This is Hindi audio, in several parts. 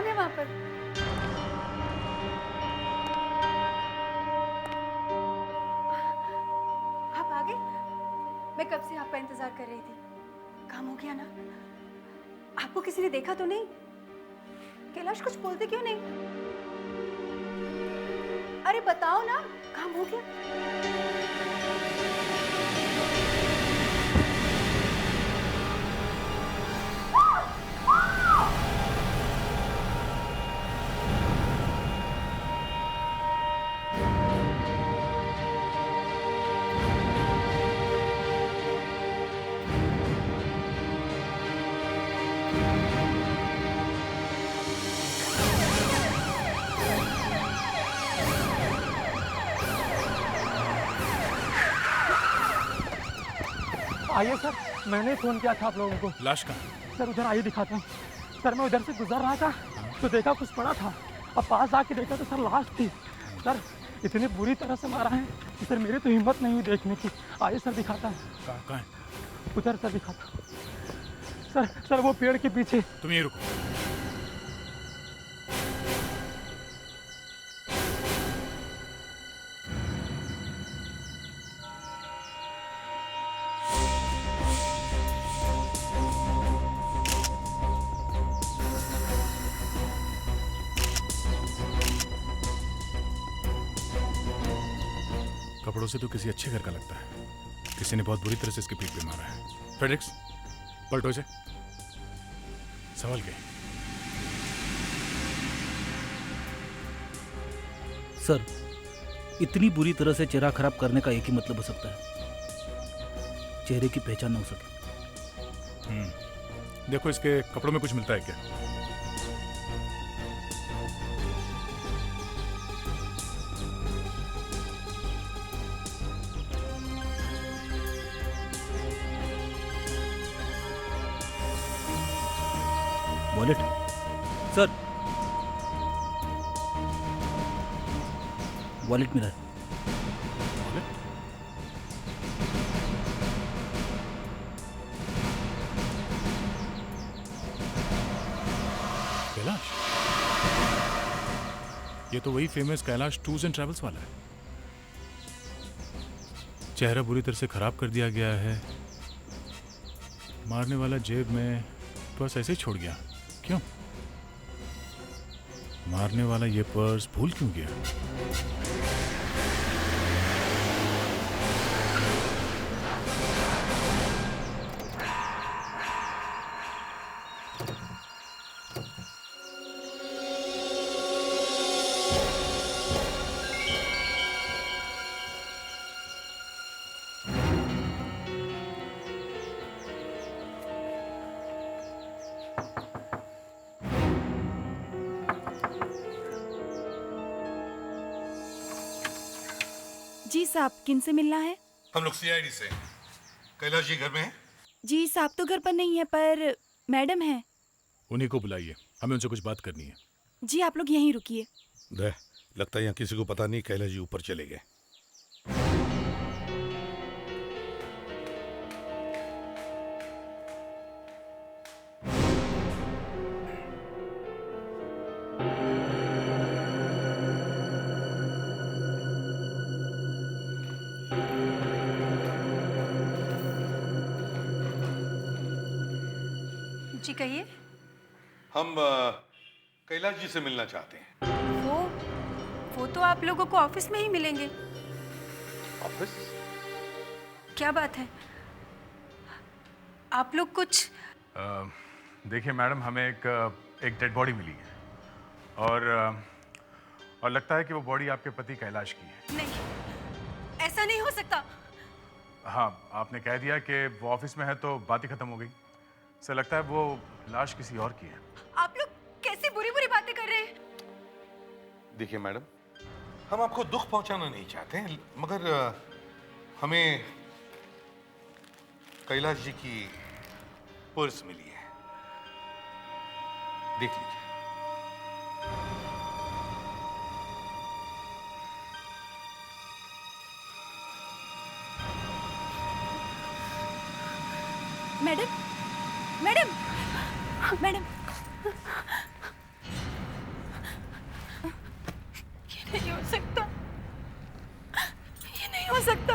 कौन है वहां पर? आप आ गए? मैं कब से आपका इंतजार कर रही थी। काम हो गया ना? आपको किसी ने देखा तो नहीं? कैलाश कुछ बोलते क्यों नहीं? अरे बताओ ना, काम हो गया? आइए सर, मैंने फोन किया था आप लोगों को। लाश कहाँ? सर उधर आइए दिखाता हूँ। सर मैं उधर से गुजर रहा था तो देखा कुछ पड़ा था। अब पास आके देखा तो सर लाश थी। सर इतनी बुरी तरह से मारा है कि सर मेरी तो हिम्मत नहीं हुई देखने की। आइए सर दिखाता हूँ। कहाँ है? उधर सर दिखाता हूँ। सर वो पेड़ के पीछे। तुम यहीं रुको। कपड़ों से तो किसी अच्छे घर का लगता है। किसी ने बहुत बुरी तरह से इसके पीठ पे मारा है। फ्रेडरिक्स, पलटो इसे। संभल के। सर, इतनी बुरी तरह से चेहरा खराब करने का एक ही मतलब हो सकता है, चेहरे की पहचान न हो सके। देखो इसके कपड़ों में कुछ मिलता है क्या? वॉलेट सर, वॉलेट मिला है। कैलाश, ये तो वही famous Kailash tours and travels वाला है। चेहरा बुरी तरह से खराब कर दिया गया है। मारने वाला जेब में पर्स ऐसे ही छोड़ गया। क्यों? मारने वाला ये पर्स भूल क्यों गया? जी साहब, किन से मिलना है? हम लोग सीआईडी से। कैलाश जी घर में हैं? जी साहब तो घर पर नहीं है, पर मैडम है। उन्हीं को बुलाइए, हमें उनसे कुछ बात करनी है। जी आप लोग यहीं रुकिए। लगता है यहाँ किसी को पता नहीं कैलाश जी ऊपर चले गए। जी कहिए। हम कैलाश जी से मिलना चाहते हैं। वो तो आप लोगों को ऑफिस में ही मिलेंगे। ऑफिस? क्या बात है, आप लोग कुछ? देखिए मैडम, हमें एक डेड बॉडी मिली है और लगता है कि वो बॉडी आपके पति कैलाश की है। नहीं, ऐसा नहीं हो सकता। हाँ, आपने कह दिया कि वो ऑफिस में है तो बात ही खत्म हो गई। सर लगता है वो लाश किसी और की है। आप लोग कैसी बुरी बुरी बातें कर रहे हैं? देखिए मैडम, हम आपको दुख पहुंचाना नहीं चाहते हैं, मगर हमें कैलाश जी की पर्स मिली है। देख लीजिए। मैडम, मैडम, मैडम, नहीं हो सकता, ये नहीं हो सकता।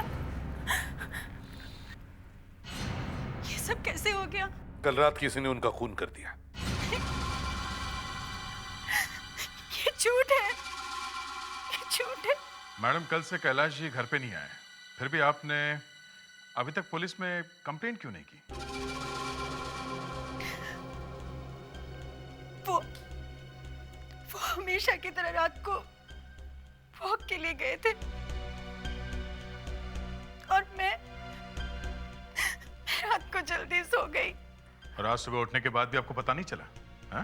ये सब कैसे हो गया? कल रात किसी ने उनका खून कर दिया। ये झूठ है, ये झूठ है। मैडम, कल से कैलाश जी घर पे नहीं आए, फिर भी आपने अभी तक पुलिस में कंप्लेंट क्यों नहीं की? वो हमेशा की तरह रात को वॉक के लिए गए थे और मैं रात को जल्दी सो गई। और आज सुबह उठने के बाद भी आपको पता नहीं चला? हाँ?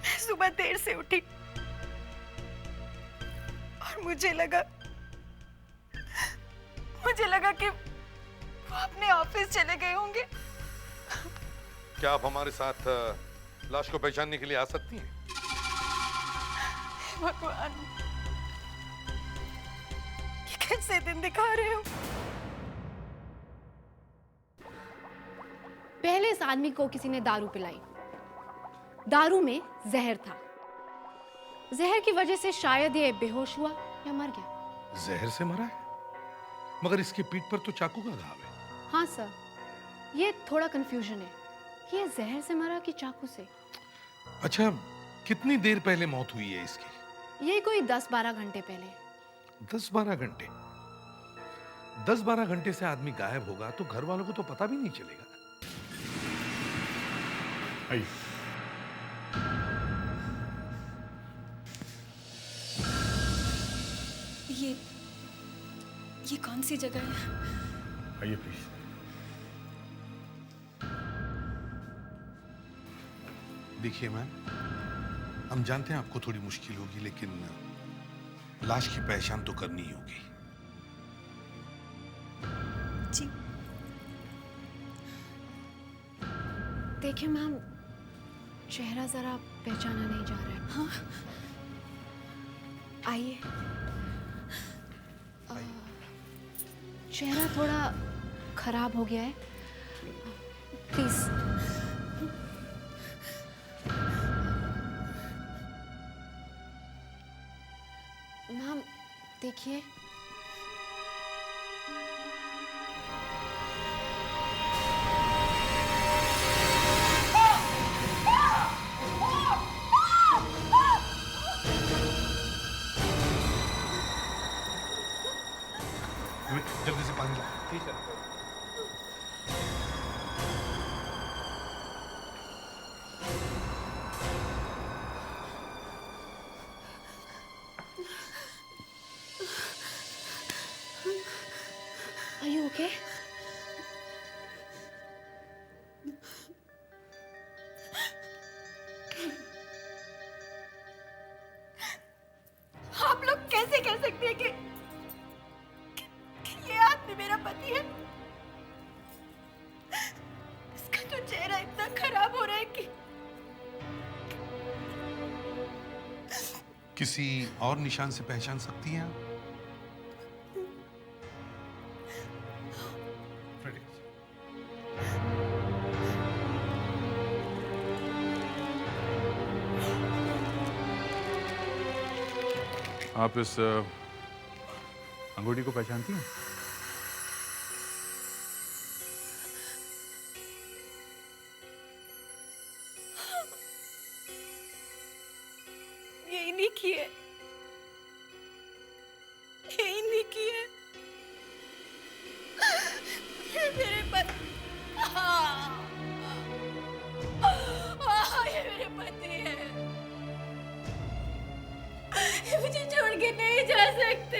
मैं सुबह देर से उठी और मुझे लगा कि वो अपने ऑफिस चले गए होंगे। क्या आप हमारे साथ लाश को पहचानने के लिए आ सकती हैं? भगवान, ये कैसे दिन दिखा रहे हो? पहले इस आदमी को किसी ने दारू पिलाई। दारू में जहर था। जहर की वजह से शायद ये बेहोश हुआ या मर गया। जहर से मरा है? मगर इसकी पीठ पर तो चाकू का घाव है। हाँ सर, ये थोड़ा कंफ्यूजन है कि ये जहर से मरा कि चाकू से। अच्छा, कितनी देर पहले मौत हुई है इसकी? ये कोई 10-12 घंटे पहले। 10-12 घंटे? 10-12 घंटे से आदमी गायब होगा तो घर वालों को तो पता भी नहीं चलेगा। आइए। ये कौन सी जगह है? आइए प्लीज। देखिए मैम, हम जानते हैं आपको थोड़ी मुश्किल होगी, लेकिन लाश की पहचान तो करनी ही होगी। जी। देखिए मैम, चेहरा जरा पहचाना नहीं जा रहा है। हाँ? आइए। चेहरा थोड़ा खराब हो गया है, प्लीज। मैम देखिए, जल्दी से पानी ला। ठीक है। Are you okay? आप लोग कैसे कह सकते हैं कि ये आदमी मेरा पति है? इसका तो चेहरा इतना खराब हो रहा है कि किसी और निशान से पहचान सकती हैं आप? आप इस अंगूठी को पहचानती हैं? ये इन्हीं की है, ये इन्हीं की है। ये मेरे पति, ये मेरे पति है। ये मुझे छोड़ के नहीं जा सकते,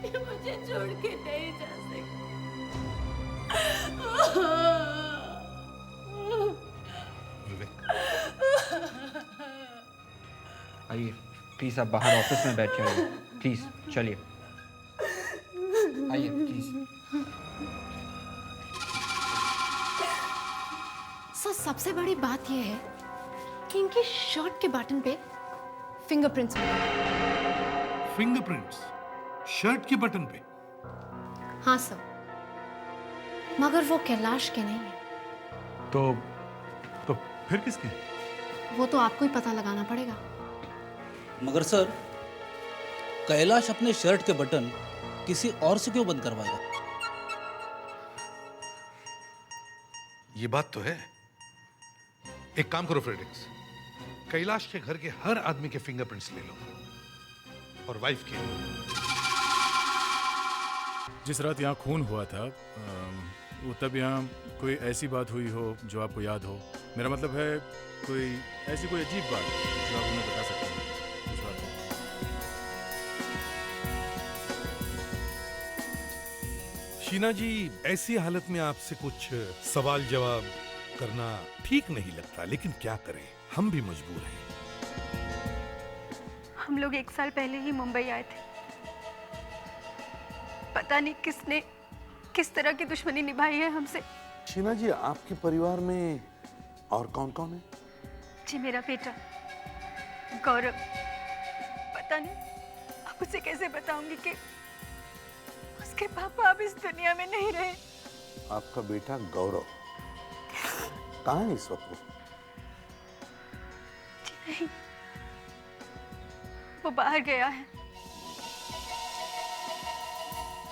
ये मुझे छोड़ के नहीं जा सकते। विवेक, आइए प्लीज, आप बाहर ऑफिस में बैठ जाइए। प्लीज चलिए, आइए प्लीज। सर, सबसे बड़ी बात यह है कि इनकी शर्ट के बटन पे फिंगरप्रिंट्स मिले। फिंगरप्रिंट्स शर्ट के बटन पे? हाँ सर, मगर वो कैलाश के नहीं है। तो फिर किसके? वो तो आपको ही पता लगाना पड़ेगा। मगर सर, कैलाश अपने शर्ट के बटन किसी और से क्यों बंद करवाएगा? ये बात तो है। एक काम करो फ्रेडरिक्स, कैलाश के घर के हर आदमी के फिंगरप्रिंट्स ले लो और वाइफ के। जिस रात यहाँ खून हुआ था वो तब यहाँ कोई ऐसी बात हुई हो जो आपको याद हो? मेरा मतलब है कोई ऐसी कोई अजीब बात जो आप हमें बता सकते हैं उस रात को। शीना जी, ऐसी हालत में आपसे कुछ सवाल जवाब करना ठीक नहीं लगता, लेकिन क्या करें, हम भी मजबूर हैं। हम लोग 1 साल पहले ही मुंबई आए थे। पता नहीं किसने किस तरह की दुश्मनी निभाई है हमसे। शीना जी, आपके परिवार में और कौन कौन है? जी, मेरा बेटा गौरव। पता नहीं अब उसे कैसे बताऊंगी कि उसके पापा अब इस दुनिया में नहीं रहे। आपका बेटा गौरव कहाँ है इस वक्त? जी नहीं, वो बाहर गया है।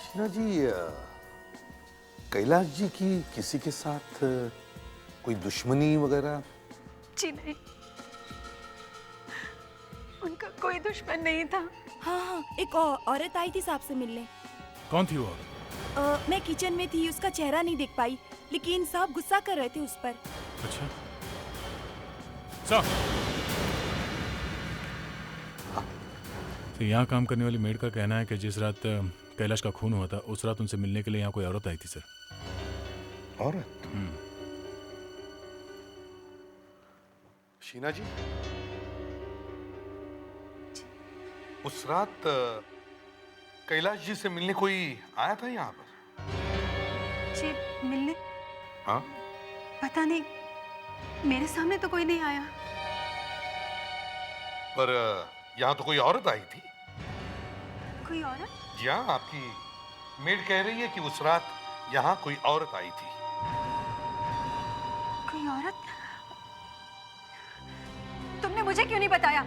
शीना जी, कैलाश जी की किसी के साथ कोई दुश्मनी वगैरह? जी नहीं, उनका कोई दुश्मन नहीं था। हाँ, एक औरत आई थी साहब से मिलने। कौन थी वो औरत? मैं किचन में थी, उसका चेहरा नहीं देख पाई, लेकिन साहब गुस्सा कर रहे थे उस पर। अच्छा साहब, तो यहाँ काम करने वाली मेड का कहना है कि जिस रात कैलाश का खून हुआ था उस रात उनसे मिलने के लिए यहाँ कोई औरत आई थी सर। औरत? शीना जी, उस रात कैलाश जी से मिलने कोई आया था यहाँ पर? जी, मिलने? हाँ? पता नहीं, मेरे सामने तो कोई नहीं आया। पर यहाँ तो कोई औरत आई थी। कोई औरत? जी हाँ, आपकी मेड कह रही है कि उस रात यहाँ कोई औरत आई थी। कोई औरत? तुमने मुझे क्यों नहीं बताया?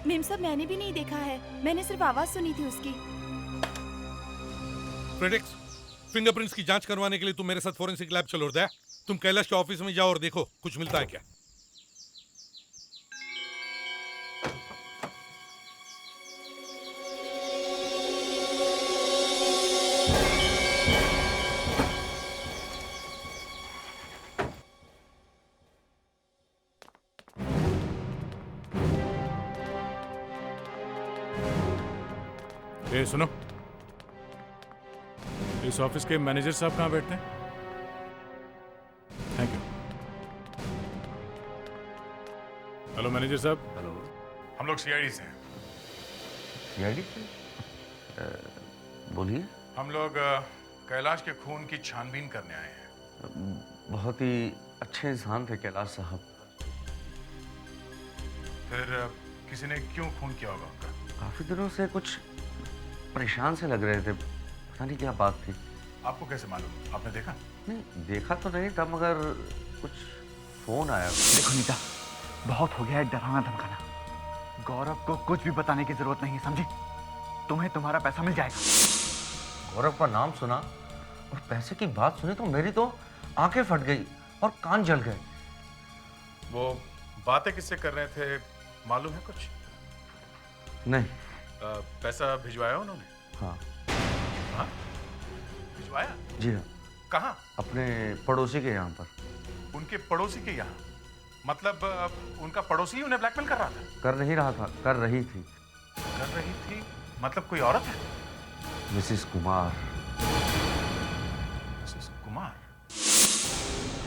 मेम साहब, मैंने भी नहीं देखा है, मैंने सिर्फ आवाज सुनी थी उसकी। फ्रेडरिक्स, फिंगरप्रिंट्स की जांच करवाने के लिए तुम मेरे साथ फोरेंसिक लैब चलो। दया, तुम कैलाश के ऑफिस में जाओ और देखो कुछ मिलता है क्या। ए सुनो, इस ऑफिस के मैनेजर साहब कहाँ बैठते हैं? Thank you. हेलो मैनेजर साहब। हेलो। हम लोग सीआईडी से हैं। सीआईडी से? बोलिए। हम लोग कैलाश के खून की छानबीन करने आए हैं। बहुत ही अच्छे इंसान थे कैलाश साहब। फिर किसी ने क्यों खून किया होगा उनका? काफी दिनों से कुछ परेशान से लग रहे थे, पता नहीं क्या बात थी। आपको कैसे मालूम? आपने देखा? नहीं, देखा तो नहीं था, मगर कुछ फोन आया। देखो नीता, बहुत हो गया है डराना धमकाना। गौरव को कुछ भी बताने की जरूरत नहीं है, समझी? तुम्हें तुम्हारा पैसा मिल जाएगा। गौरव का नाम सुना और पैसे की बात सुनी तो मेरी तो आंखें फट गई और कान जल गए। वो बातें किससे कर रहे थे मालूम है कुछ? नहीं। पैसा भिजवाया उन्होंने? हाँ। हाँ? भिजवाया? जी हाँ। कहाँ? अपने पड़ोसी के यहाँ पर। उनके पड़ोसी के यहाँ? मतलब उनका पड़ोसी उन्हें ब्लैकमेल कर रहा था? कर नहीं रहा था, कर रही थी। कर रही थी? मतलब कोई औरत है? मिसेस कुमार। मिसेस कुमार?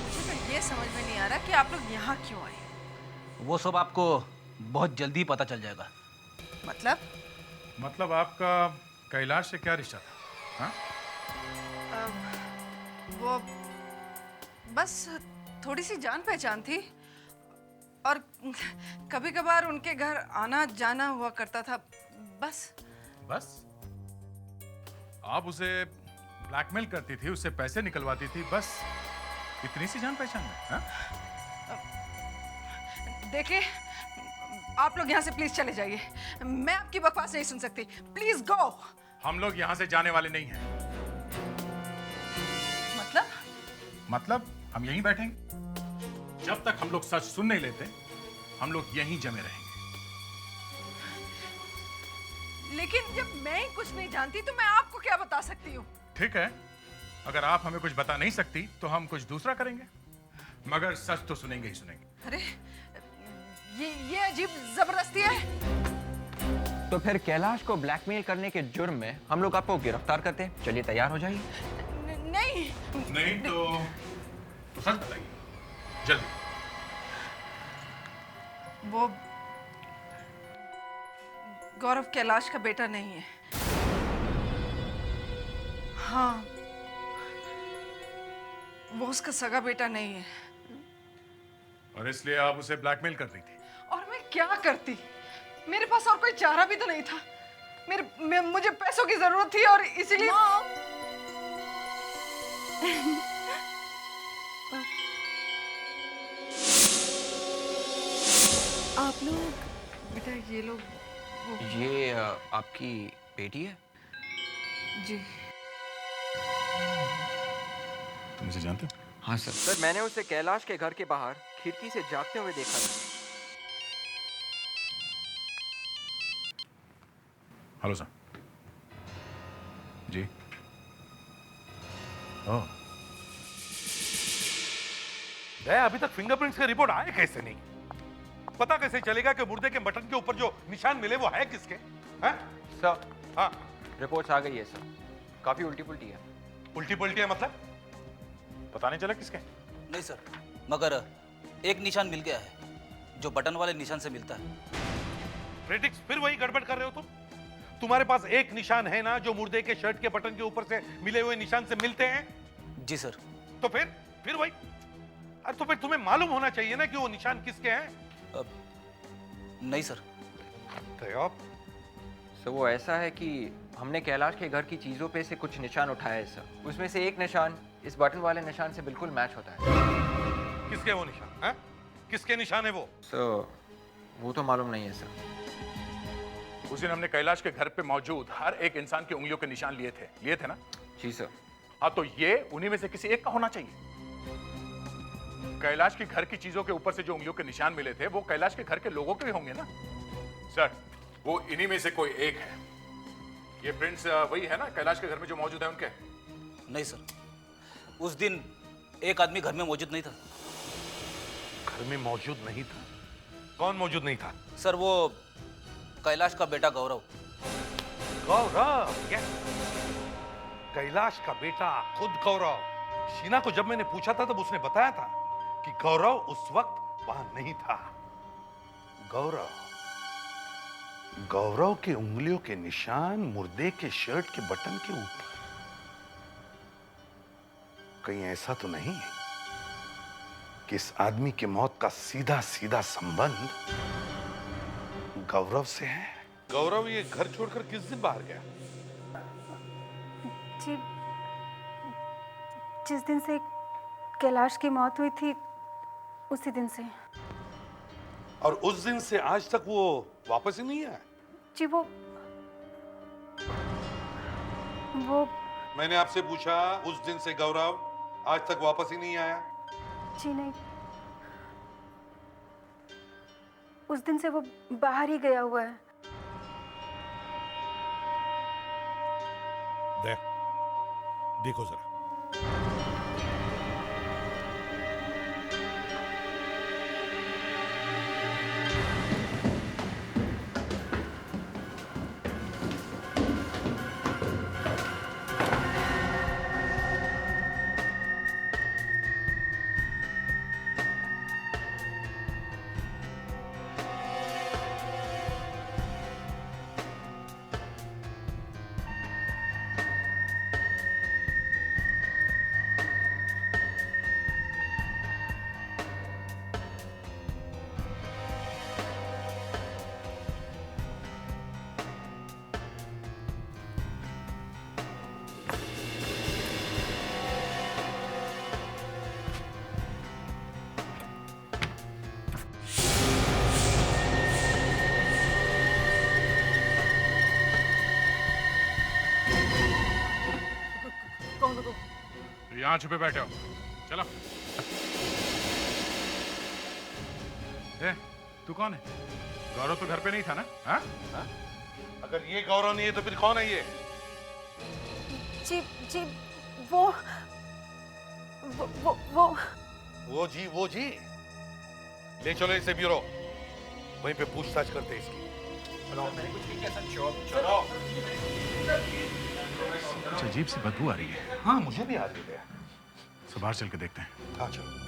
मुझे तो ये समझ में नहीं आ रहा कि आप लोग यहाँ क्यों आए। वो सब आपको बहुत जल्दी पता चल जाएगा। मतलब आपका कैलाश से क्या रिश्ता था? हाँ? वो बस थोड़ी सी जान पहचान थी और कभी कभार उनके घर आना जाना हुआ करता था, बस। बस? आप उसे ब्लैकमेल करती थी, उससे पैसे निकलवाती थी, बस इतनी सी जान पहचान में? हाँ? देखिए, आप लोग यहाँ से प्लीज चले जाइए। मैं आपकी बकवास नहीं सुन सकती। Please go. हम लोग यहाँ से जाने वाले नहीं हैं। मतलब हम यहीं बैठेंगे जब तक हम लोग सच सुन नहीं लेते। हम लोग यहीं जमे रहेंगे। लेकिन जब मैं ही कुछ नहीं जानती तो मैं आपको क्या बता सकती हूँ? ठीक है, अगर आप हमें कुछ बता नहीं सकती तो हम कुछ दूसरा करेंगे, मगर सच तो सुनेंगे ही सुनेंगे। अरे ये अजीब जबरदस्ती है। तो फिर कैलाश को ब्लैकमेल करने के जुर्म में हम लोग आपको गिरफ्तार करते हैं। चलिए तैयार हो जाइए। नहीं तो सच बताइए जल्दी। वो गौरव कैलाश का बेटा नहीं है। हाँ, वो उसका सगा बेटा नहीं है। और इसलिए आप उसे ब्लैकमेल कर रही थी? और मैं क्या करती? मेरे पास और कोई चारा भी तो नहीं था। मुझे पैसों की जरूरत थी और इसीलिए आप लोग बेटा ये लोग ये आपकी बेटी है? जी। तुम इसे जानते हो? हाँ सर। सर मैंने उसे कैलाश के घर के बाहर खिड़की से जागते हुए देखा था। Hello sir. जी। ओह, अभी तक फिंगरप्रिंट्स का रिपोर्ट आए कैसे नहीं? पता कैसे चलेगा कि मुर्दे के मटन के ऊपर जो निशान मिले वो है किसके? हैं? सर हाँ, रिपोर्ट्स आ गई है सर। काफी उल्टी पुल्टी है। उल्टी पुल्टी है मतलब? पता नहीं चला किसके? नहीं सर, मगर एक निशान मिल गया है जो बटन वाले निशान से मिलता है। फ्रेडिक्स, फिर वही गड़बड़ कर रहे हो तुम? तुम्हारे पास एक निशान है ना जो मुर्दे के शर्ट के बटन के ऊपर से मिले हुए निशान से मिलते हैं? जी सर। तो फिर वही। अरे तो फिर तुम्हें मालूम होना चाहिए ना कि वो निशान किसके हैं? नहीं सर। सर वो ऐसा है कि हमने कैलाश के घर की चीजों पे से कुछ निशान उठाए हैं सर। उसमें से एक निशान इस बटन वाले निशान से बिल्कुल मैच होता है। किसके वो निशान है? किसके निशान है वो? सर वो तो मालूम नहीं है सर। उस दिन हमने कैलाश के घर पे मौजूद हर एक इंसान की उंगलियों के निशान लिए थे ना? जी सर। हाँ, तो ये उन्हीं में से किसी एक का होना चाहिए। कैलाश के घर की चीजों के ऊपर से जो उंगलियों के निशान मिले थे वो कैलाश के घर के लोगों के भी होंगे ना? सर, वो इन्हीं में से कोई एक है। ये प्रिंट्स वही है ना कैलाश के घर में जो मौजूद है उनके? नहीं सर, उस दिन एक आदमी घर में मौजूद नहीं था। घर में मौजूद नहीं था? कौन मौजूद नहीं था? सर वो कैलाश का बेटा गौरव। गौरव? यस, कैलाश का बेटा खुद गौरव। शीना को जब मैंने पूछा था तब उसने बताया था कि गौरव उस वक्त वहां नहीं था। गौरव के उंगलियों के निशान मुर्दे के शर्ट के बटन के ऊपर। कहीं ऐसा तो नहीं कि इस आदमी की मौत का सीधा सीधा संबंध गौरव से है? गौरव ये घर छोड़कर किस दिन बाहर गया? जी, जिस दिन से कैलाश की मौत हुई थी उसी दिन से। और उस दिन से आज तक वो वापस ही नहीं आया? जी वो मैंने आपसे पूछा, उस दिन से गौरव आज तक वापस ही नहीं आया? जी नहीं, उस दिन से वो बाहर ही गया हुआ है। देखो जरा। यहाँ छुपे बैठे हो, चलो। ए, तू कौन है? गौरव तो घर पे नहीं था ना? हाँ? अगर ये गौरव नहीं है तो फिर कौन है ये? जी जी वो वो जी ले चलो इसे ब्यूरो, वहीं पे पूछताछ करते हैं इसकी। चलो। कुछ अजीब सी बदबू आ रही है। हाँ मुझे भी आ रही है। सब बाहर चल के देखते हैं। हाँ चलो।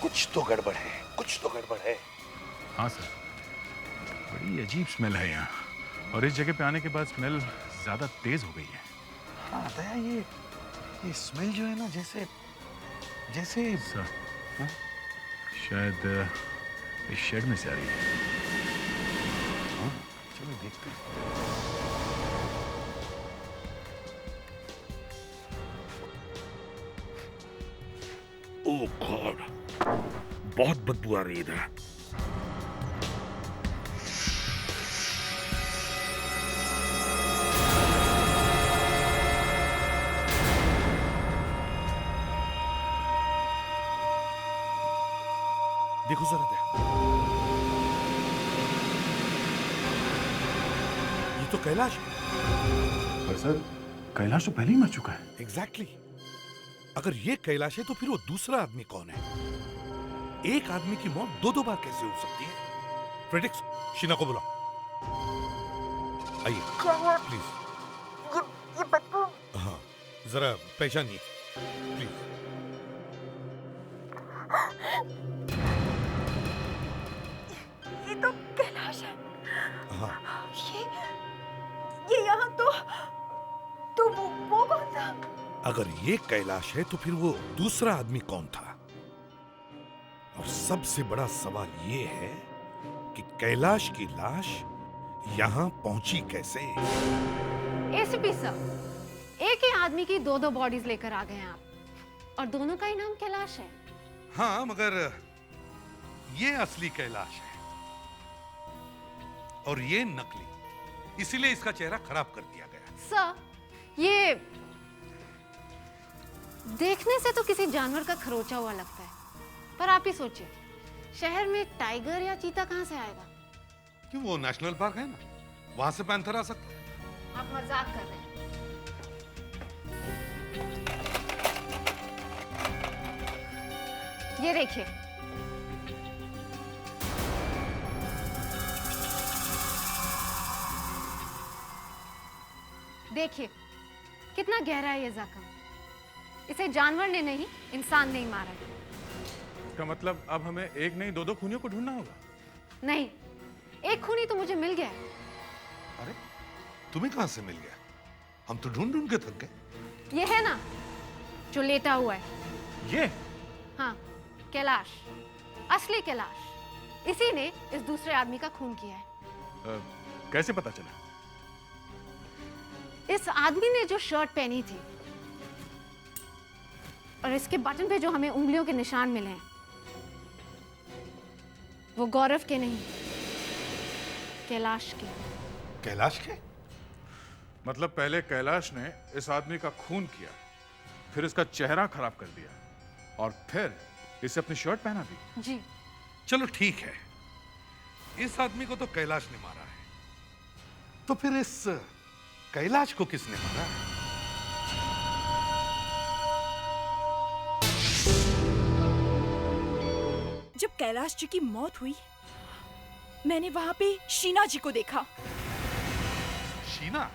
कुछ तो गड़बड़ है, कुछ तो गड़बड़ है। हाँ सर, बड़ी अजीब स्मेल है यहाँ, और इस जगह पे आने के बाद स्मेल ज्यादा तेज हो गई है। हाँ दया, ये स्मेल जो है ना, जैसे सर, हाँ? शायद इस शेड में से आ रही है। हाँ? चलो देखते हैं। ओह गॉड, बहुत बदबू आ रही है इधर। देखो जरा दे, ये तो कैलाश है। पर सर, कैलाश तो पहले ही मर चुका है। एग्जैक्टली। अगर ये कैलाश है तो फिर वो दूसरा आदमी कौन है? एक आदमी की मौत दो बार कैसे हो सकती है? प्रेडिक्स, शीना को बुलाओ। आइए प्लीज। ये बदबू। हाँ जरा पहचानिए प्लीज। ये तो कैलाश है। हाँ ये यहाँ तो वो कौन था? अगर ये कैलाश है तो फिर वो दूसरा आदमी कौन था? और सबसे बड़ा सवाल ये है कि कैलाश की लाश यहाँ पहुंची कैसे? एसीपी सर, एक ही आदमी की दो बॉडीज लेकर आ गए हैं आप, और दोनों का ही नाम कैलाश है। हाँ मगर ये असली कैलाश है और ये नकली, इसीलिए इसका चेहरा खराब कर दिया गया। सर, ये देखने से तो किसी जानवर का खरोचा हुआ लगता है, पर आप ही सोचिए, शहर में टाइगर या चीता कहां से आएगा? क्यों, वो नेशनल पार्क है ना, वहां से पैंथर आ सकता है। आप मजाक कर रहे हैं। ये देखिए, देखिए कितना गहरा है ये जख्म। इसे जानवर ने नहीं, इंसान ने ही मारा है। इसका मतलब अब हमें एक नहीं दो खूनियों को ढूंढना होगा। नहीं, एक खूनी तो मुझे मिल गया है। अरे तुम्हें कहां से मिल गया? हम तो ढूंढ ढूंढ के थक गए। ये है ना जो लेटा हुआ है, ये? हाँ, कैलाश, असली कैलाश। इसी ने इस दूसरे आदमी का खून किया है। कैसे पता चला? इस आदमी ने जो शर्ट पहनी थी और इसके बटन पे जो हमें उंगलियों के निशान मिले हैं, वो गौरव के नहीं, कैलाश के। कैलाश के? मतलब पहले कैलाश ने इस आदमी का खून किया, फिर इसका चेहरा खराब कर दिया, और फिर इसे अपनी शर्ट पहना दी। जी। चलो ठीक है, इस आदमी को तो कैलाश ने मारा है, तो फिर इस कैलाश को किसने मारा है? जब कैलाश जी की मौत हुई, मैंने वहां पे शीना जी को देखा। शीना?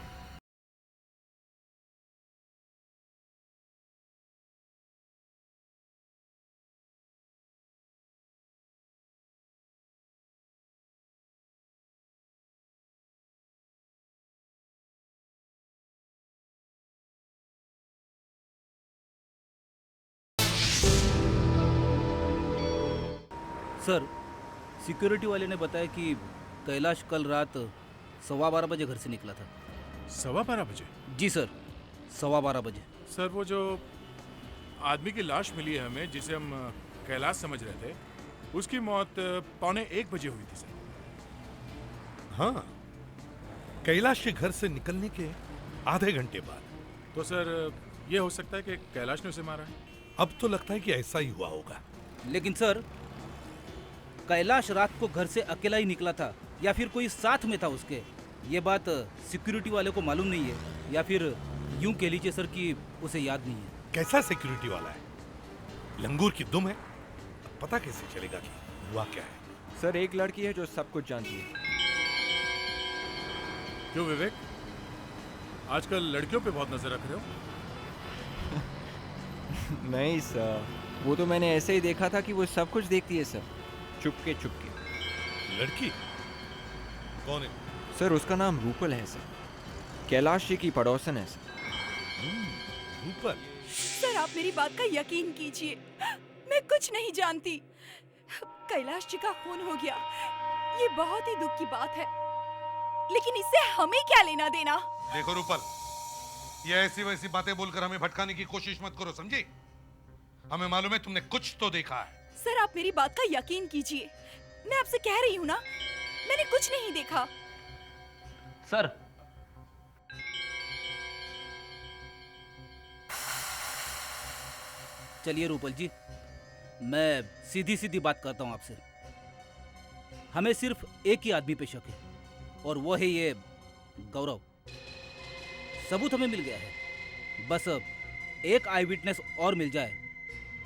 सर, सिक्योरिटी वाले ने बताया कि कैलाश कल रात 12:15 बजे घर से निकला था। 12:15 बजे? जी सर, 12:15 बजे। सर, वो जो आदमी की लाश मिली है हमें, जिसे हम कैलाश समझ रहे थे, उसकी मौत 12:45 बजे हुई थी सर। हाँ, कैलाश के घर से निकलने के आधे घंटे बाद। तो सर, ये हो सकता है कि कैलाश ने उसे मारा है। अब तो लगता है कि ऐसा ही हुआ होगा। लेकिन सर, कैलाश रात को घर से अकेला ही निकला था या फिर कोई साथ में था उसके, ये बात सिक्योरिटी वाले को मालूम नहीं है, या फिर यूं कह लीजिए सर कि उसे याद नहीं है। कैसा सिक्योरिटी वाला है? लंगूर की दुम है, पता कैसे चलेगा कि हुआ क्या है? सर, एक लड़की है जो सब कुछ जानती है। क्यों विवेक, आजकल लड़कियों पे बहुत नजर रख रहे हो? नहीं सर, वो तो मैंने ऐसे ही देखा था कि वो सब कुछ देखती है सर, चुपके चुपके। लड़की कौन है? सर, उसका नाम रूपल है सर, कैलाश जी की पड़ोसन है सर। रूपल? सर, आप मेरी बात का यकीन कीजिए, मैं कुछ नहीं जानती। कैलाश जी का खून हो गया, ये बहुत ही दुख की बात है, लेकिन इससे हमें क्या लेना देना? देखो रूपल, ये ऐसी वैसी बातें बोलकर हमें भटकाने की कोशिश मत करो, समझी? हमें मालूम है तुमने कुछ तो देखा है। सर, आप मेरी बात का यकीन कीजिए, मैं आपसे कह रही हूँ ना, मैंने कुछ नहीं देखा। सर, चलिए रूपल जी, मैं सीधी सीधी बात करता हूं आपसे। हमें सिर्फ एक ही आदमी पे शक है, और वो है ये गौरव। सबूत हमें मिल गया है, बस एक आई विटनेस और मिल जाए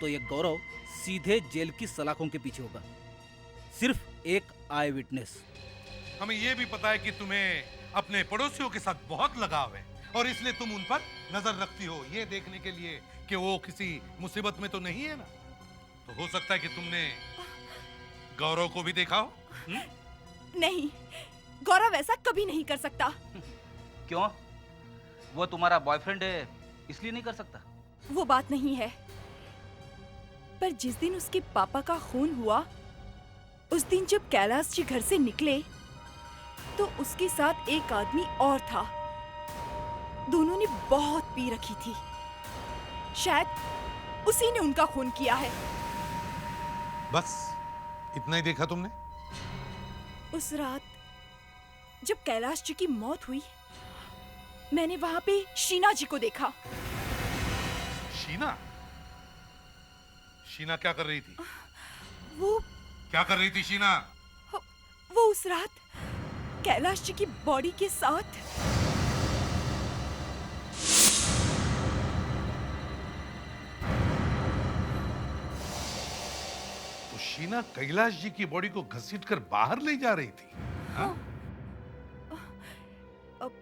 तो ये गौरव सीधे जेल की सलाखों के पीछे होगा। सिर्फ एक आई विटनेस। हमें ये भी पता है कि तुम्हें अपने पड़ोसियों के साथ बहुत लगाव है, और इसलिए तुम उन पर नजर रखती हो, ये देखने के लिए कि वो किसी मुसीबत में तो नहीं है ना। तो हो सकता है कि तुमने गौरव को भी देखा हो। नहीं, गौरव ऐसा कभी नहीं कर सकता। क्यों? वो तुम्हारा बॉयफ्रेंड है इसलिए नहीं कर सकता? वो बात नहीं है, पर जिस दिन उसके पापा का खून हुआ, उस दिन जब कैलाश जी घर से निकले तो उसके साथ एक आदमी और था। दोनों ने बहुत पी रखी थी, शायद उसी ने उनका खून किया है। बस इतना ही देखा तुमने? उस रात जब कैलाश जी की मौत हुई, मैंने वहां पे शीना जी को देखा। शीना? शीना क्या कर रही थी? वो क्या कर रही थी शीना? वो उस रात कैलाश जी की बॉडी के साथ तो शीना कैलाश जी की बॉडी को घसीटकर बाहर ले जा रही थी? हाँ?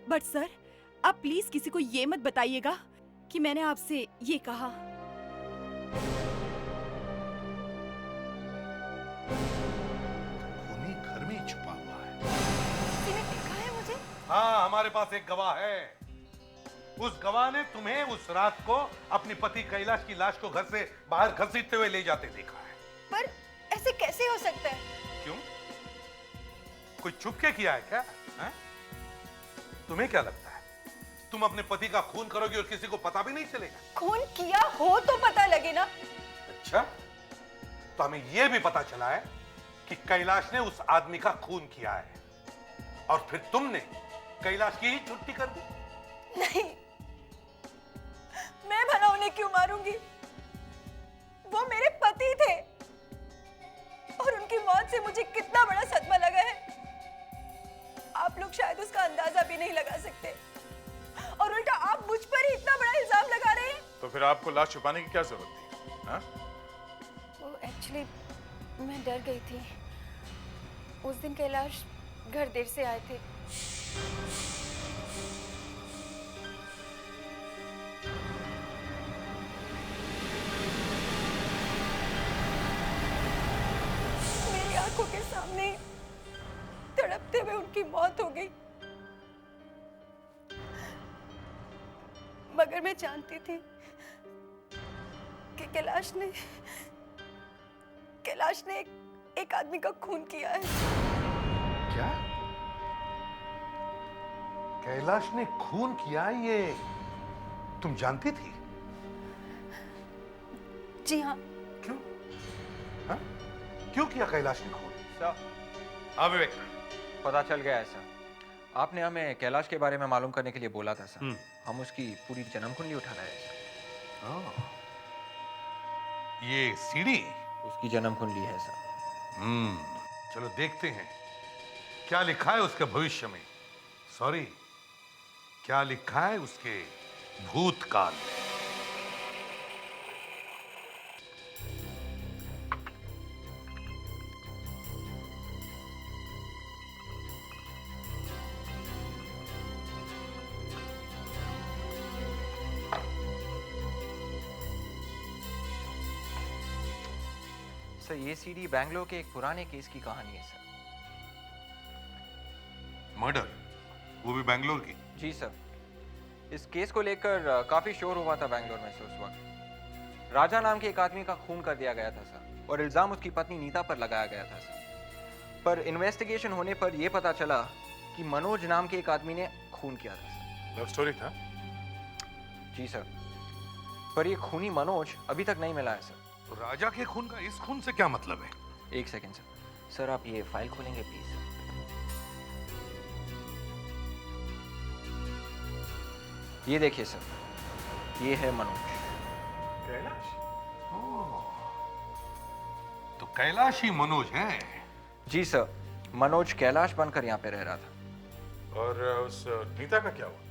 बट सर, आप प्लीज किसी को ये मत बताइएगा कि मैंने आपसे ये कहा। खूनी घर में ही छुपा हुआ है। किसी ने देखा है मुझे? हाँ, हमारे पास एक गवाह है। उस गवाह ने तुम्हें उस रात को अपनी पति कैलाश की लाश को घर से बाहर घसीटते हुए ले जाते देखा है। पर ऐसे कैसे हो सकता है? क्यों? कोई छुप के किया है क्या? है? तुम्हें क्या लगता है तुम अपने पति का खून करोगे और किसी को पता भी नहीं चलेगा? खून किया हो तो पता लगे ना। अच्छा, तो हमें यह भी पता चला है कि कैलाश ने उस आदमी का खून किया है, और फिर तुमने कैलाश की ही छुट्टी कर दी। नहीं, मैं भला उन्हें क्यों मारूंगी? वो मेरे पति थे, और उनकी मौत से मुझे कितना बड़ा सदमा लगा है, आप लोग शायद उसका अंदाजा भी नहीं लगा सकते। और उल्टा आप मुझ पर ही इतना बड़ा इल्जाम लगा रहे हैं। तो फिर आपको लाश छुपाने की क्या जरूरत थी? हाँ? वो एक्चुअली मैं डर गई थी। उस दिन कैलाश घर देर से आए थे। मेरी आंखों के सामने तड़पते हुए उनकी मौत हो गई। मगर मैं जानती थी कि कैलाश ने एक आदमी का खून किया है। क्या? कैलाश ने खून किया? ये तुम जानती थी? जी हाँ। क्यों? हाँ? क्यों किया कैलाश ने खून? सर, हाँ विवेक। पता चल गया है सर। आपने हमें कैलाश के बारे में मालूम करने के लिए बोला था सर। हम उसकी पूरी जन्म कुंडली उठा रहे हैं सर। ये सीडी उसकी जन्म कुंडली है सर। चलो देखते हैं क्या लिखा है उसके भविष्य में। सॉरी, क्या लिखा है उसके भूतकाल में। सर, ये सीडी बैंगलोर के एक पुराने केस की कहानी है सर। मर्डर? वो भी बैंगलोर की? जी सर। इस केस को लेकर काफी शोर हुआ था बैंगलोर में सर उस वक्त। राजा नाम के एक आदमी का खून कर दिया गया था सर, और इल्जाम उसकी पत्नी नीता पर लगाया गया था सर। पर इन्वेस्टिगेशन होने पर यह पता चला कि मनोज नाम के एक आदमी ने खून किया था सर। लव स्टोरी था? जी सर। पर ये खूनी मनोज अभी तक नहीं मिला है सर। तो राजा के खून का इस खून से क्या मतलब है? एक सेकेंड सर। सर, आप ये फाइल खोलेंगे प्लीज? ये देखिए सर, ये है मनोज। कैलाश? तो कैलाश ही मनोज है? जी सर, मनोज कैलाश बनकर यहाँ पे रह रहा था। और उस नीता का क्या हुआ?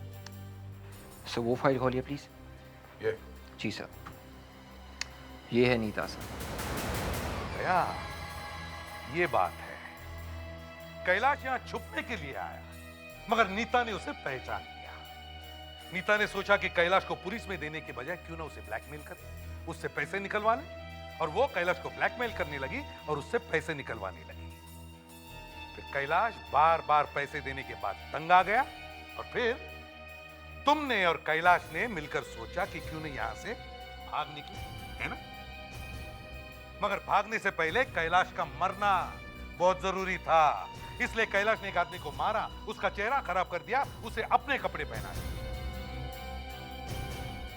सर, वो फाइल खोलिए प्लीज। ये? जी सर, ये है नीता सर। भैया, ये बात है। कैलाश यहाँ छुपने के लिए आया, मगर नीता ने उसे पहचान लिया। नीता ने सोचा कि कैलाश को पुलिस में देने के बजाय क्यों ना उसे ब्लैकमेल करे, उससे पैसे निकलवा ले। और वो कैलाश को ब्लैकमेल करने लगी और उससे पैसे निकलवाने लगी। फिर कैलाश बार बार पैसे देने के बाद तंग आ गया, और फिर तुमने और कैलाश ने मिलकर सोचा कि क्यों नहीं यहां से भाग निकले, है ना? मगर भागने से पहले कैलाश का मरना बहुत जरूरी था। इसलिए कैलाश ने एक आदमी को मारा, उसका चेहरा खराब कर दिया, उसे अपने कपड़े पहना दिए।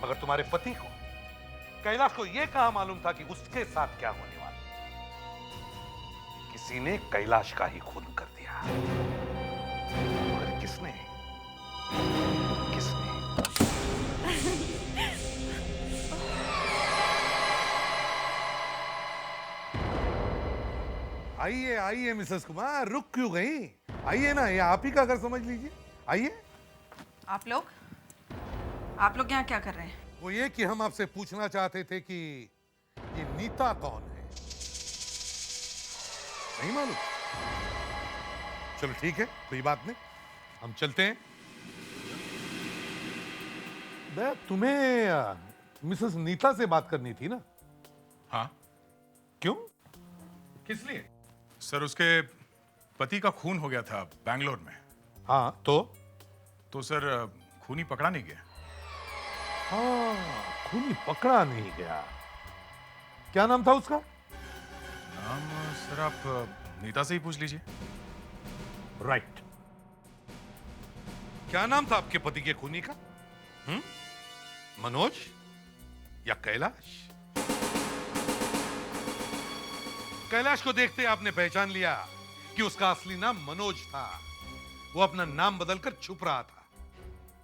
मगर तुम्हारे पति को, कैलाश को यह कहां मालूम था कि उसके साथ क्या होने वाला? किसी ने कैलाश का ही खून कर दिया। मगर किसने? किसने? आइए आइए मिसेस कुमार, रुक क्यों गई? आइए ना, ये आप ही का घर समझ लीजिए। आइए। आप लोग यहाँ क्या कर रहे हैं? वो ये कि हम आपसे पूछना चाहते थे कि ये नीता कौन है? नहीं मालूम? चलो ठीक है, कोई बात नहीं, हम चलते हैं। तुम्हें मिसेस नीता से बात करनी थी ना? हाँ। क्यों? किस लिए? सर, उसके पति का खून हो गया था बैंगलोर में। हाँ, तो सर खूनी पकड़ा नहीं गया। हाँ, खूनी पकड़ा नहीं गया। क्या नाम था उसका? नाम सर आप नीता से ही पूछ लीजिए। राइट। क्या नाम था आपके पति के खूनी का? मनोज या कैलाश? कैलाश को देखते आपने पहचान लिया कि उसका असली नाम मनोज था। वो अपना नाम बदलकर छुप रहा था,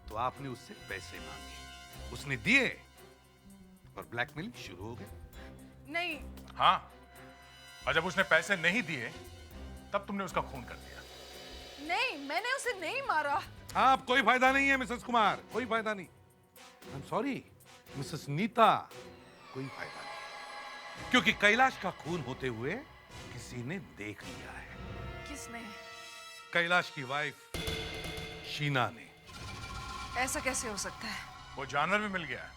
तो आपने उससे पैसे मांगे, उसने दिए और ब्लैकमेलिंग शुरू हो गई। नहीं। हाँ, और जब उसने पैसे नहीं दिए तब तुमने उसका खून कर दिया। नहीं, मैंने उसे नहीं मारा। हाँ, अब कोई फायदा नहीं है मिसेस कुमार, कोई फायदा नहीं। I am sorry Mrs Neeta, कोई फायदा नहीं, क्योंकि कैलाश का खून होते हुए किसी ने देख लिया है। किसने? कैलाश की वाइफ शीना ने। ऐसा कैसे हो सकता है? वो जानवर भी मिल गया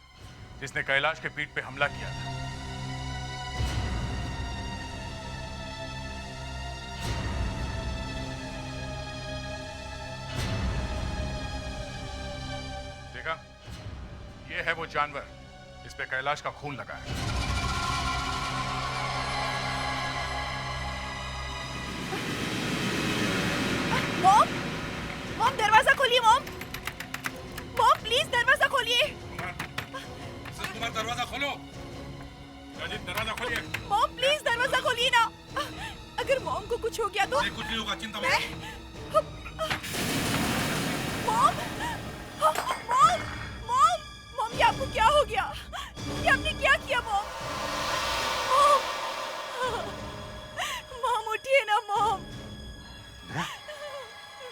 जिसने कैलाश के पीठ पे हमला किया था। देखा, ये है वो जानवर जिस पे कैलाश का खून लगा है। खोलो। राजीव दरवाजा खोलिए। मॉम प्लीज दरवाजा खोलिए ना। अगर मॉम को कुछ हो गया तो कुछ नहीं होगा, चिंता मत। मॉम मॉम मॉम मॉम ये आपको क्या हो गया? ये आपने क्या किया मॉम? मॉम उठिए ना मॉम।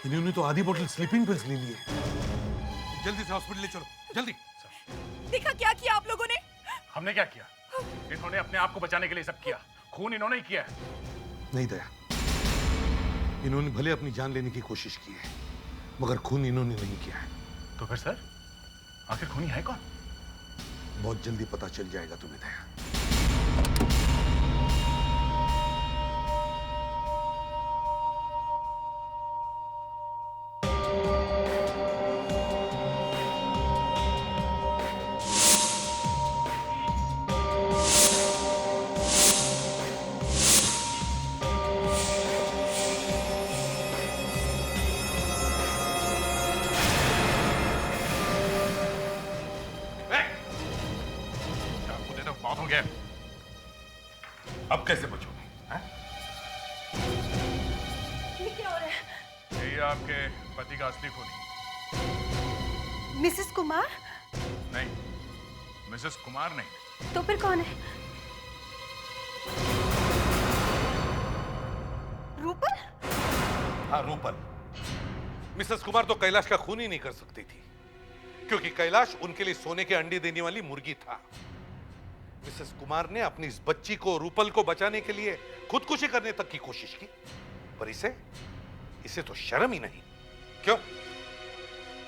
इन्होंने तो आधी बोतल स्लीपिंग पिल्स ले ली है। जल्दी से हॉस्पिटल ले चलो, जल्दी। देखा क्या किया आप लोगों ने? हमने क्या किया? इन्होंने अपने आप को बचाने के लिए सब किया। खून इन्होंने ही किया है। नहीं दया, इन्होंने भले अपनी जान लेने की कोशिश की है, मगर खून इन्होंने नहीं किया है। तो फिर सर आखिर खूनी है कौन? बहुत जल्दी पता चल जाएगा तुम्हें दया। अब कैसे बचोगे? ये क्या हो रहा है? यही आपके पति का असली खूनी। मिसेस कुमार? नहीं, मिसेस कुमार नहीं। तो फिर कौन है? रूपल? हाँ, रूपल। मिसेस कुमार तो कैलाश का खून ही नहीं कर सकती थी, क्योंकि कैलाश उनके लिए सोने के अंडे देने वाली मुर्गी था। मिसेस कुमार ने अपनी इस बच्ची को, रूपल को बचाने के लिए खुदकुशी करने तक की कोशिश की, पर इसे तो शर्म ही नहीं। क्यों?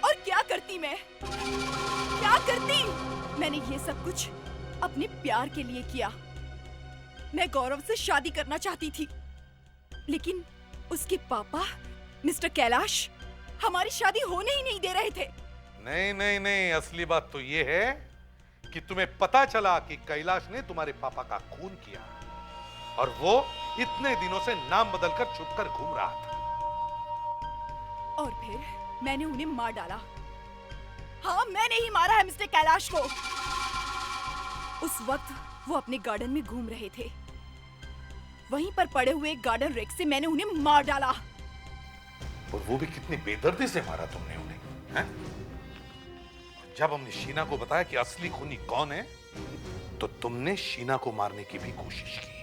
और क्या करती मैं? क्या करती? मैंने ये सब कुछ अपने प्यार के लिए किया। मैं गौरव से शादी करना चाहती थी, लेकिन उसके पापा मिस्टर कैलाश हमारी शादी होने ही नहीं दे रहे थे। नहीं नहीं नहीं, असली बात तो ये है कि तुम्हें पता चला कि कैलाश ने तुम्हारे पापा का खून किया, और वो इतने दिनों से नाम बदलकर छुपकर घूम रहा था। और फिर मैंने उन्हें मार डाला। हाँ, मैंने ही मारा है मिस्टर कैलाश को। उस वक्त वो अपने गार्डन में घूम रहे थे। वहीं पर पड़े हुए गार्डन रेक से मैंने उन्हें मार डाला। और वो भी कितनी बेदर्दी से मारा तुमने उन्हें, हैं? जब हमने शीना को बताया कि असली खूनी कौन है, तो तुमने शीना को मारने की भी कोशिश की।